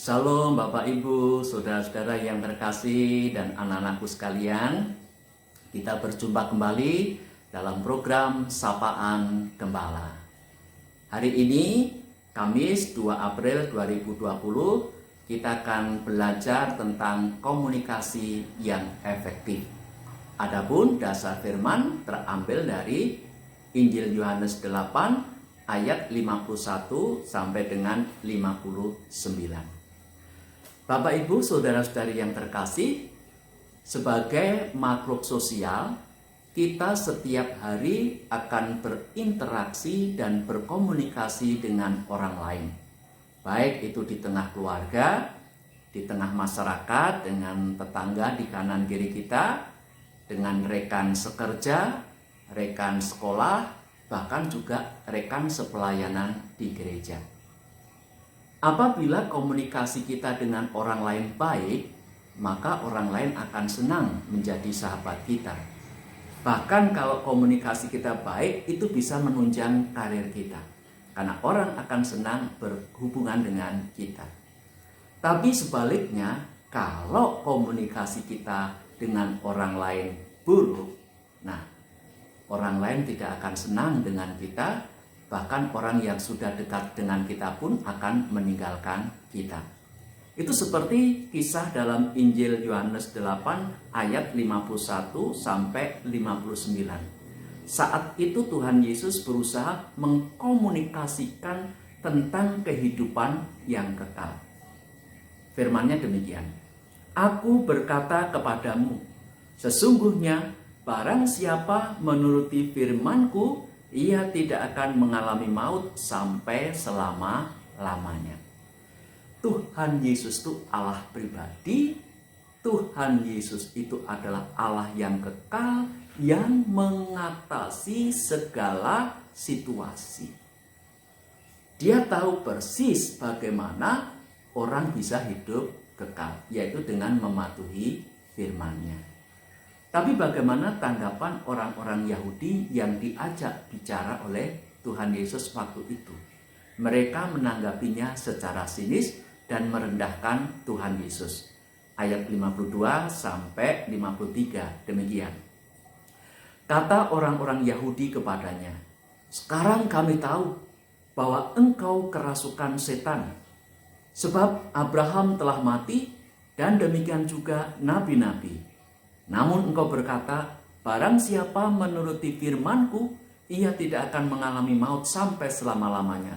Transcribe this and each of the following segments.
Shalom Bapak Ibu, saudara-saudara yang terkasih dan anak-anakku sekalian. Kita berjumpa kembali dalam program Sapaan Gembala. Hari ini, Kamis 2 April 2020, kita akan belajar tentang komunikasi yang efektif. Adapun dasar firman terambil dari Injil Yohanes 8 ayat 51 sampai dengan 59. Bapak Ibu, saudara-saudari yang terkasih, sebagai makhluk sosial, kita setiap hari akan berinteraksi dan berkomunikasi dengan orang lain. Baik itu di tengah keluarga, di tengah masyarakat, dengan tetangga di kanan kiri kita, dengan rekan sekerja, rekan sekolah, bahkan juga rekan sepelayanan di gereja. Apabila komunikasi kita dengan orang lain baik, maka orang lain akan senang menjadi sahabat kita. Bahkan kalau komunikasi kita baik, itu bisa menunjang karir kita. Karena orang akan senang berhubungan dengan kita. Tapi sebaliknya, kalau komunikasi kita dengan orang lain buruk, nah, orang lain tidak akan senang dengan kita. Bahkan orang yang sudah dekat dengan kita pun akan meninggalkan kita. Itu seperti kisah dalam Injil Yohanes 8 ayat 51 sampai 59. Saat itu Tuhan Yesus berusaha mengkomunikasikan tentang kehidupan yang kekal. Firman-Nya demikian. Aku berkata kepadamu, sesungguhnya barang siapa menuruti firman-Ku, ia tidak akan mengalami maut sampai selama-lamanya. Tuhan Yesus itu Allah pribadi. Tuhan Yesus itu adalah Allah yang kekal, yang mengatasi segala situasi. Dia tahu persis bagaimana orang bisa hidup kekal, yaitu dengan mematuhi firman-Nya. Tapi bagaimana tanggapan orang-orang Yahudi yang diajak bicara oleh Tuhan Yesus waktu itu? Mereka menanggapinya secara sinis dan merendahkan Tuhan Yesus. Ayat 52 sampai 53 demikian. Kata orang-orang Yahudi kepadanya, sekarang kami tahu bahwa engkau kerasukan setan. Sebab Abraham telah mati dan demikian juga nabi-nabi. Namun engkau berkata, barang siapa menuruti firman-Ku, ia tidak akan mengalami maut sampai selama-lamanya.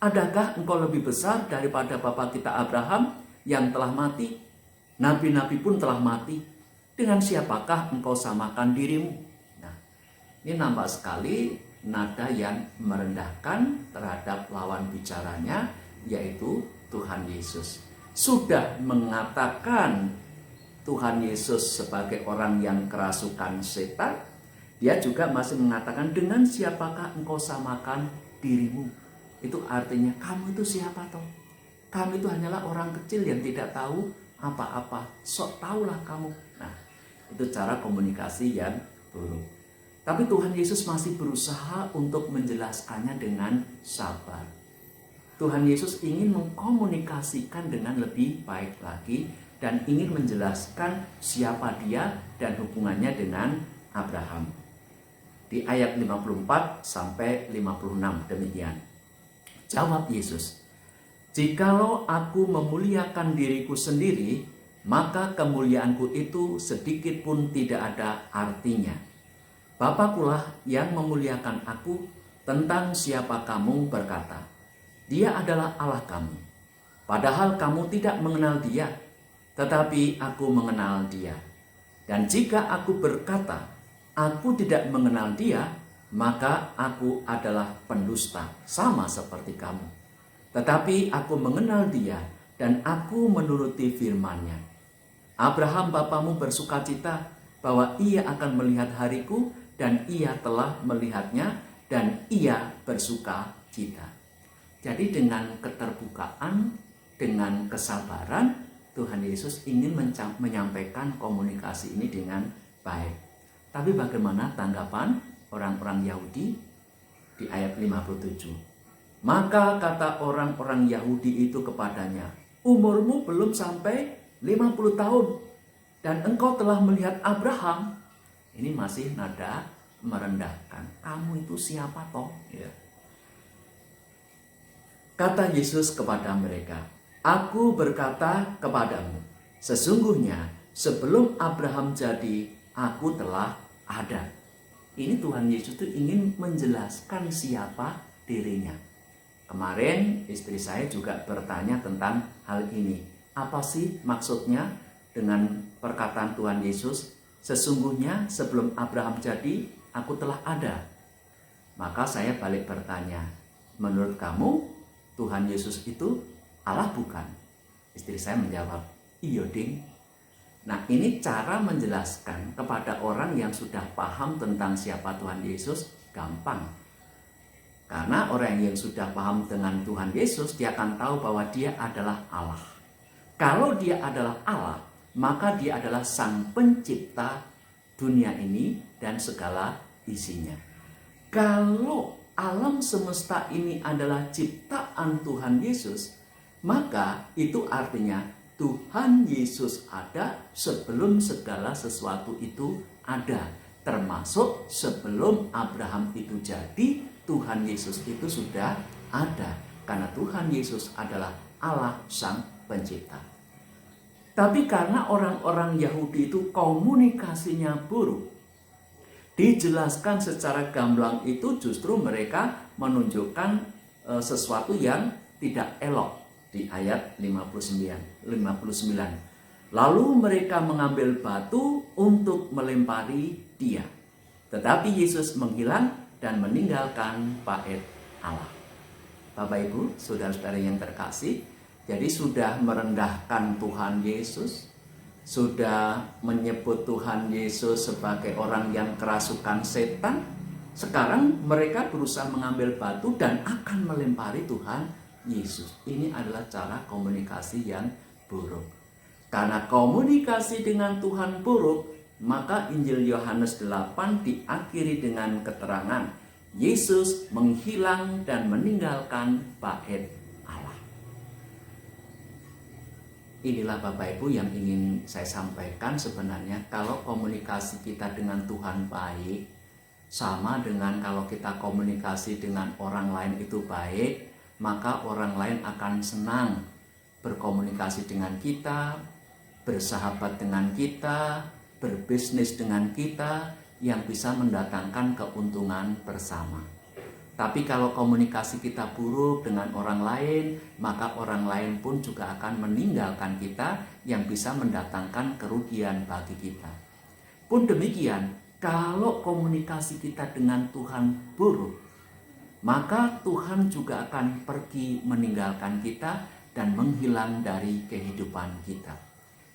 Adakah engkau lebih besar daripada bapa kita Abraham yang telah mati? Nabi-nabi pun telah mati. Dengan siapakah engkau samakan dirimu? Nah, ini nampak sekali nada yang merendahkan terhadap lawan bicaranya, yaitu Tuhan Yesus. Sudah mengatakan Tuhan Yesus sebagai orang yang kerasukan setan, dia juga masih mengatakan, dengan siapakah engkau samakan dirimu? Itu artinya, kamu itu siapa toh? Kamu itu hanyalah orang kecil yang tidak tahu apa-apa. Sok tahulah kamu. Nah, itu cara komunikasi yang buruk. Tapi Tuhan Yesus masih berusaha untuk menjelaskannya dengan sabar. Tuhan Yesus ingin mengkomunikasikan dengan lebih baik lagi dan ingin menjelaskan siapa dia dan hubungannya dengan Abraham. Di ayat 54 sampai 56 demikian. Jawab Yesus, jikalau aku memuliakan diriku sendiri, maka kemuliaanku itu sedikit pun tidak ada artinya. Bapakulah yang memuliakan aku. Tentang siapa kamu berkata, dia adalah Allah kami. Padahal kamu tidak mengenal dia, tetapi aku mengenal dia. Dan jika aku berkata, aku tidak mengenal dia, maka aku adalah pendusta, sama seperti kamu. Tetapi aku mengenal dia, dan aku menuruti firman-Nya. Abraham bapamu bersukacita bahwa ia akan melihat hariku, dan ia telah melihatnya, dan ia bersukacita. Jadi dengan keterbukaan, dengan kesabaran, Tuhan Yesus ingin menyampaikan komunikasi ini dengan baik. Tapi bagaimana tanggapan orang-orang Yahudi? Di ayat 57. Maka kata orang-orang Yahudi itu kepadanya, umurmu belum sampai 50 tahun dan engkau telah melihat Abraham. Ini masih nada merendahkan. Kamu itu siapa toh? Ya. Kata Yesus kepada mereka, aku berkata kepadamu, sesungguhnya sebelum Abraham jadi, aku telah ada. Ini Tuhan Yesus itu ingin menjelaskan siapa dirinya. Kemarin istri saya juga bertanya tentang hal ini. Apa sih maksudnya dengan perkataan Tuhan Yesus, sesungguhnya sebelum Abraham jadi, aku telah ada. Maka saya balik bertanya, menurut kamu Tuhan Yesus itu Allah bukan? Istri saya menjawab, iya ding. Nah, ini cara menjelaskan kepada orang yang sudah paham tentang siapa Tuhan Yesus gampang. Karena orang yang sudah paham dengan Tuhan Yesus, dia akan tahu bahwa dia adalah Allah. Kalau dia adalah Allah, maka dia adalah sang pencipta dunia ini dan segala isinya. Kalau alam semesta ini adalah ciptaan Tuhan Yesus, maka itu artinya Tuhan Yesus ada sebelum segala sesuatu itu ada. Termasuk sebelum Abraham itu jadi, Tuhan Yesus itu sudah ada. Karena Tuhan Yesus adalah Allah sang pencipta. Tapi karena orang-orang Yahudi itu komunikasinya buruk, dijelaskan secara gamblang itu justru mereka menunjukkan sesuatu yang tidak elok di ayat 59. Lalu mereka mengambil batu untuk melempari dia. Tetapi Yesus menghilang dan meninggalkan bait Allah. Bapak Ibu, saudara-saudara yang terkasih, jadi sudah merendahkan Tuhan Yesus, sudah menyebut Tuhan Yesus sebagai orang yang kerasukan setan. Sekarang mereka berusaha mengambil batu dan akan melempari Tuhan Yesus. Ini adalah cara komunikasi yang buruk. Karena komunikasi dengan Tuhan buruk, maka Injil Yohanes 8 diakhiri dengan keterangan Yesus menghilang dan meninggalkan bait Allah. Inilah Bapak Ibu yang ingin saya sampaikan. Sebenarnya kalau komunikasi kita dengan Tuhan baik, sama dengan kalau kita komunikasi dengan orang lain itu baik, maka orang lain akan senang berkomunikasi dengan kita, bersahabat dengan kita, berbisnis dengan kita, yang bisa mendatangkan keuntungan bersama. Tapi kalau komunikasi kita buruk dengan orang lain, maka orang lain pun juga akan meninggalkan kita, yang bisa mendatangkan kerugian bagi kita. Pun demikian, kalau komunikasi kita dengan Tuhan buruk, maka Tuhan juga akan pergi meninggalkan kita dan menghilang dari kehidupan kita.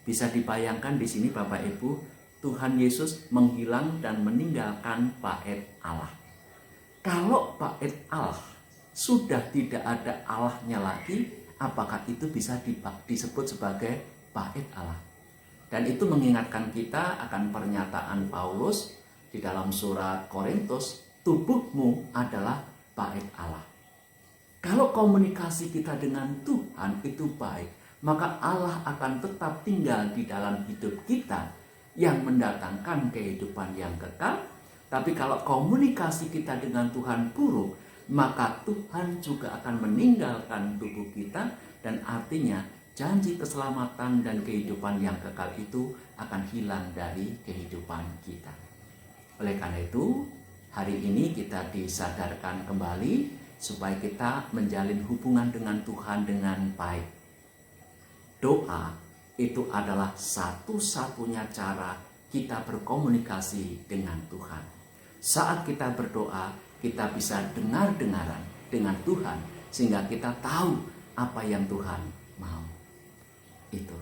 Bisa dibayangkan di sini Bapak Ibu, Tuhan Yesus menghilang dan meninggalkan bait Allah. Kalau bait Allah sudah tidak ada Allahnya lagi, apakah itu bisa disebut sebagai bait Allah? Dan itu mengingatkan kita akan pernyataan Paulus di dalam surat Korintus, tubuhmu adalah bait Allah. Kalau komunikasi kita dengan Tuhan itu baik, maka Allah akan tetap tinggal di dalam hidup kita yang mendatangkan kehidupan yang kekal. Tapi kalau komunikasi kita dengan Tuhan buruk, maka Tuhan juga akan meninggalkan tubuh kita, dan artinya janji keselamatan dan kehidupan yang kekal itu akan hilang dari kehidupan kita. Oleh karena itu, hari ini kita disadarkan kembali supaya kita menjalin hubungan dengan Tuhan dengan baik. Doa itu adalah satu-satunya cara kita berkomunikasi dengan Tuhan. Saat kita berdoa, kita bisa dengar-dengaran dengan Tuhan, sehingga kita tahu apa yang Tuhan mau. Itu.